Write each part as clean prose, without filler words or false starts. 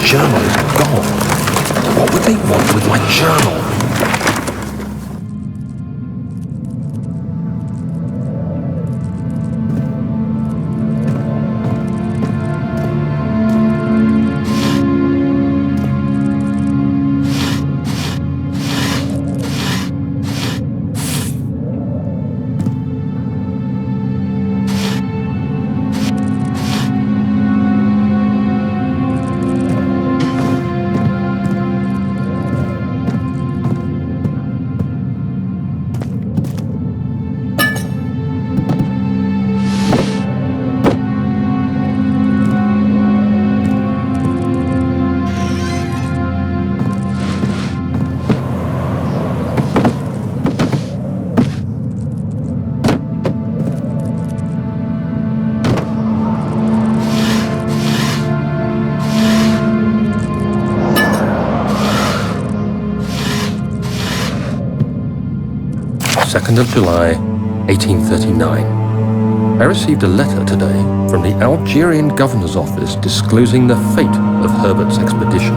journal is gone. What would they want with my journal? July 1839. I received a letter today from the Algerian governor's office disclosing the fate of Herbert's expedition.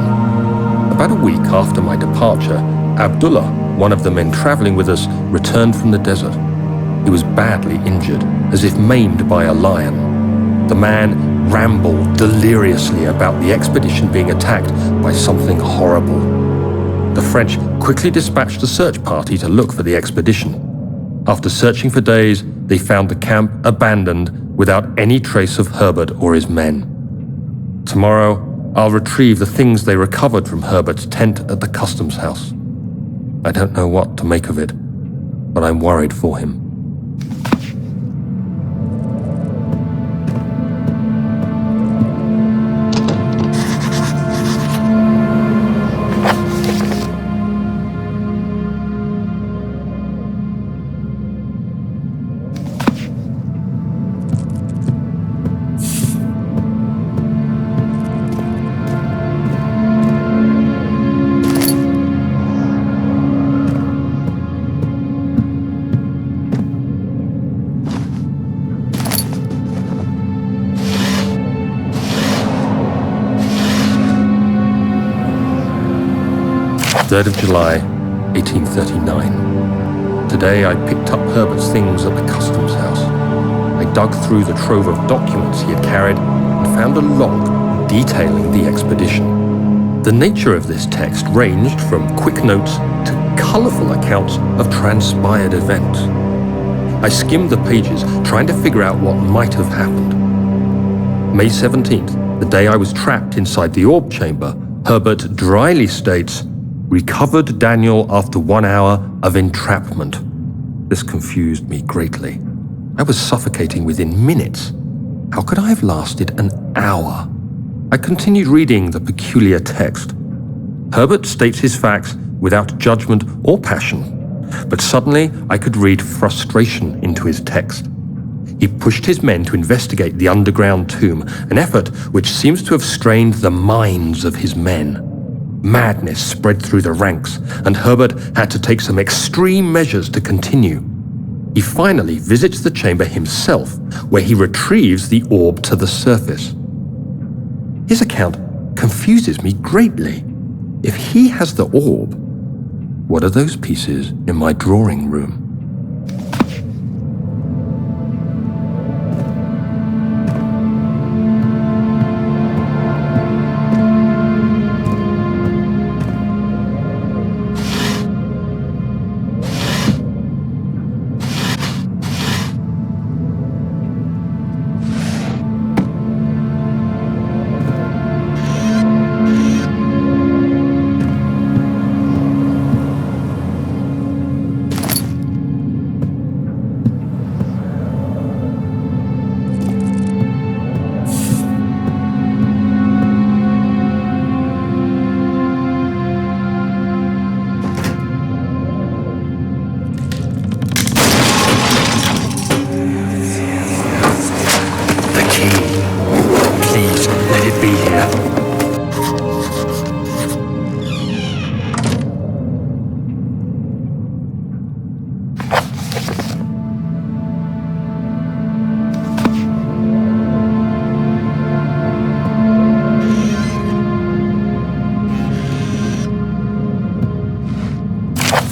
About a week after my departure, Abdullah, one of the men traveling with us, returned from the desert. He was badly injured, as if maimed by a lion. The man rambled deliriously about the expedition being attacked by something horrible. The French quickly dispatched a search party to look for the expedition. After searching for days, they found the camp abandoned without any trace of Herbert or his men. Tomorrow, I'll retrieve the things they recovered from Herbert's tent at the customs house. I don't know what to make of it, but I'm worried for him. July 1839. Today I picked up Herbert's things at the customs house. I dug through the trove of documents he had carried and found a log detailing the expedition. The nature of this text ranged from quick notes to colorful accounts of transpired events. I skimmed the pages, trying to figure out what might have happened. May 17th, the day I was trapped inside the orb chamber, Herbert dryly states, "Recovered Daniel after 1 hour of entrapment." This confused me greatly. I was suffocating within minutes. How could I have lasted an hour? I continued reading the peculiar text. Herbert states his facts without judgment or passion, but suddenly I could read frustration into his text. He pushed his men to investigate the underground tomb, an effort which seems to have strained the minds of his men. Madness spread through the ranks, and Herbert had to take some extreme measures to continue. He finally visits the chamber himself, where he retrieves the orb to the surface. His account confuses me greatly. If he has the orb, what are those pieces in my drawing room?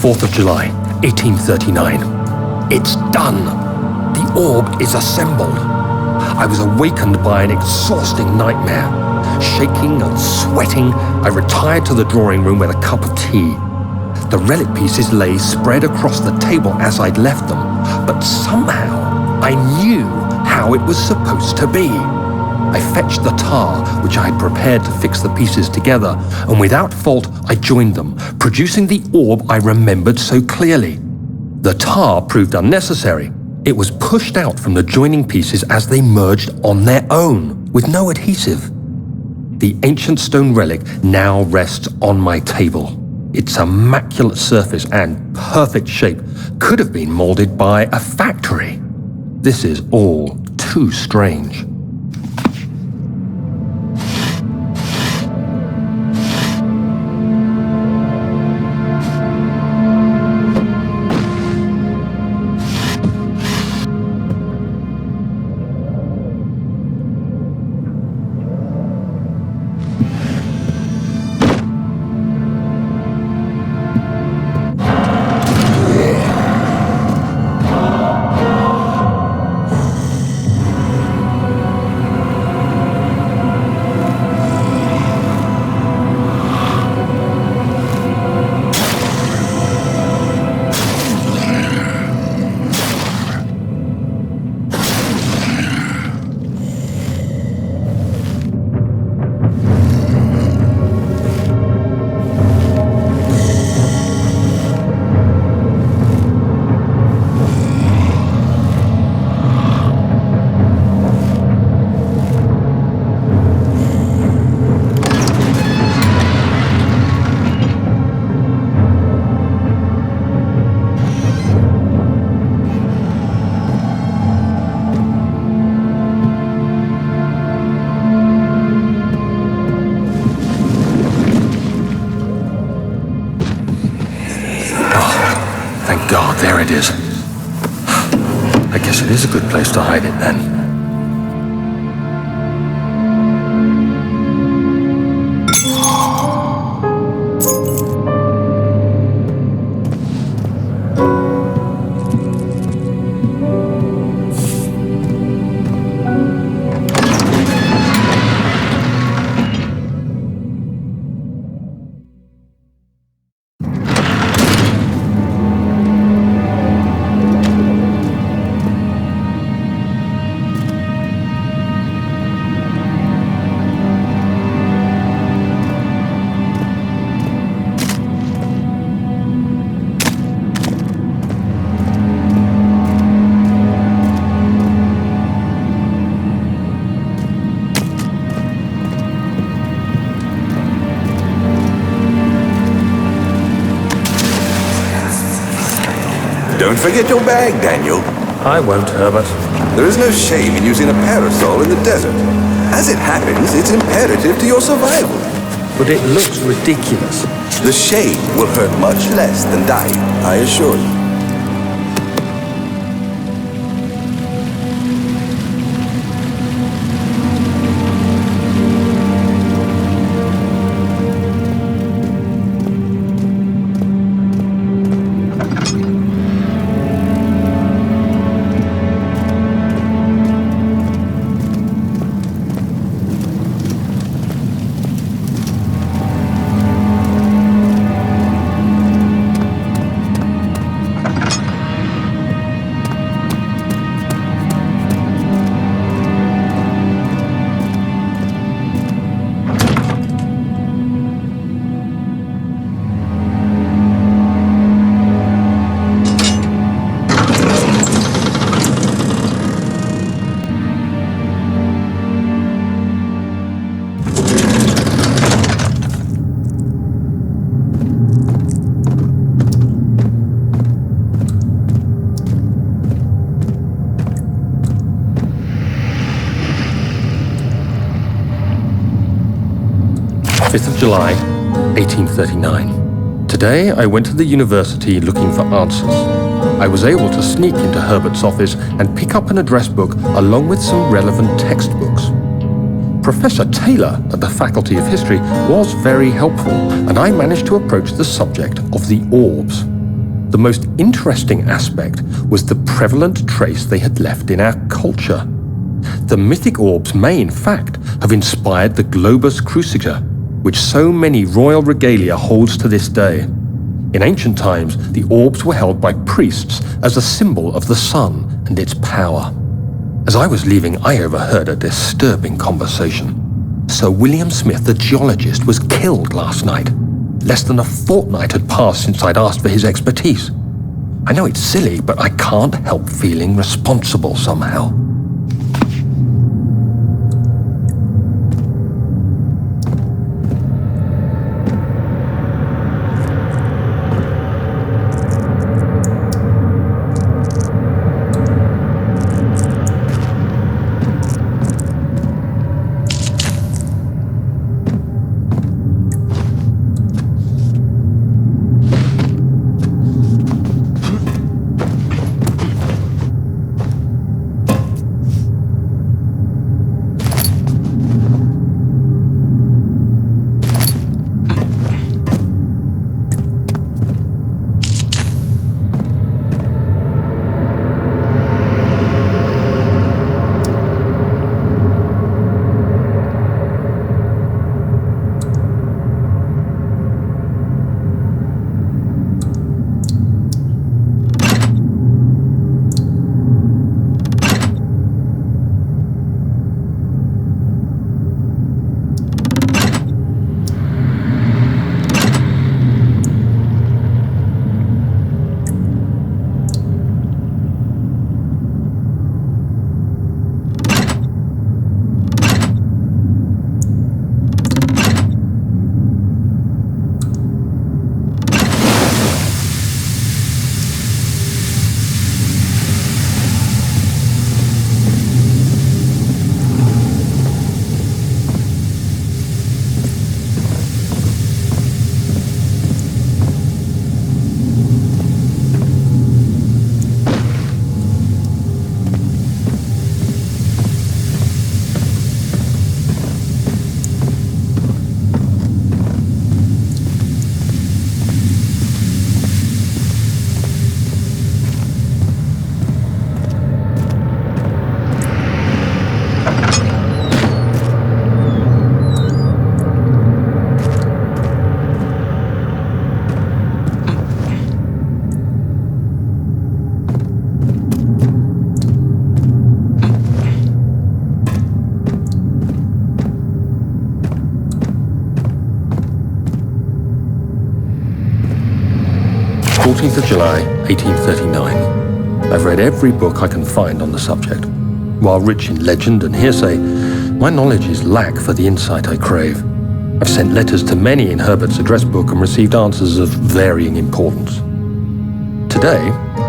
4th of July, 1839. It's done. The orb is assembled. I was awakened by an exhausting nightmare. Shaking and sweating, I retired to the drawing room with a cup of tea. The relic pieces lay spread across the table as I'd left them, but somehow I knew how it was supposed to be. I fetched the tar, which I had prepared to fix the pieces together, and without fault I joined them, producing the orb I remembered so clearly. The tar proved unnecessary. It was pushed out from the joining pieces as they merged on their own, with no adhesive. The ancient stone relic now rests on my table. Its immaculate surface and perfect shape could have been molded by a factory. This is all too strange. Thank God, there it is. I guess it is a good place to hide it then. Don't forget your bag, Daniel. I won't, Herbert. There is no shame in using a parasol in the desert. As it happens, it's imperative to your survival. But it looks ridiculous. The shade will hurt much less than dying, I assure you. July 1839. Today I went to the university looking for answers. I was able to sneak into Herbert's office and pick up an address book along with some relevant textbooks. Professor Taylor at the Faculty of History was very helpful, and I managed to approach the subject of the orbs. The most interesting aspect was the prevalent trace they had left in our culture. The mythic orbs may, in fact, have inspired the globus cruciger, which so many royal regalia holds to this day. In ancient times, the orbs were held by priests as a symbol of the sun and its power. As I was leaving, I overheard a disturbing conversation. Sir William Smith, the geologist, was killed last night. Less than a fortnight had passed since I'd asked for his expertise. I know it's silly, but I can't help feeling responsible somehow. July 1839. I've read every book I can find on the subject. While rich in legend and hearsay, my knowledge is lack for the insight I crave. I've sent letters to many in Herbert's address book and received answers of varying importance. Today,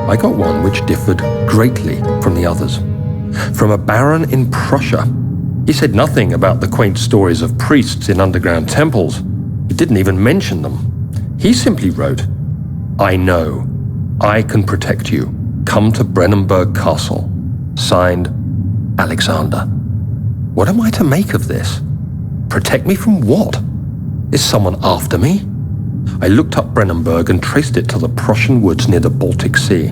I got one which differed greatly from the others. From a baron in Prussia. He said nothing about the quaint stories of priests in underground temples. He didn't even mention them. He simply wrote, "I know. I can protect you. Come to Brennenburg Castle. Signed, Alexander." What am I to make of this? Protect me from what? Is someone after me? I looked up Brennenburg and traced it to the Prussian woods near the Baltic Sea.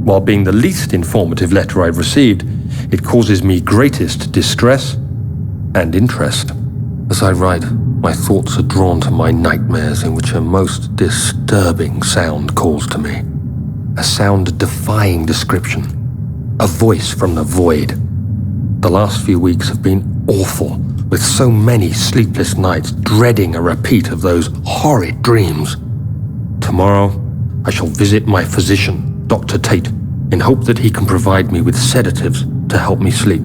While being the least informative letter I've received, it causes me greatest distress and interest. As I write, my thoughts are drawn to my nightmares in which a most disturbing sound calls to me. A sound defying description. A voice from the void. The last few weeks have been awful, with so many sleepless nights dreading a repeat of those horrid dreams. Tomorrow, I shall visit my physician, Dr. Tate, in hope that he can provide me with sedatives to help me sleep.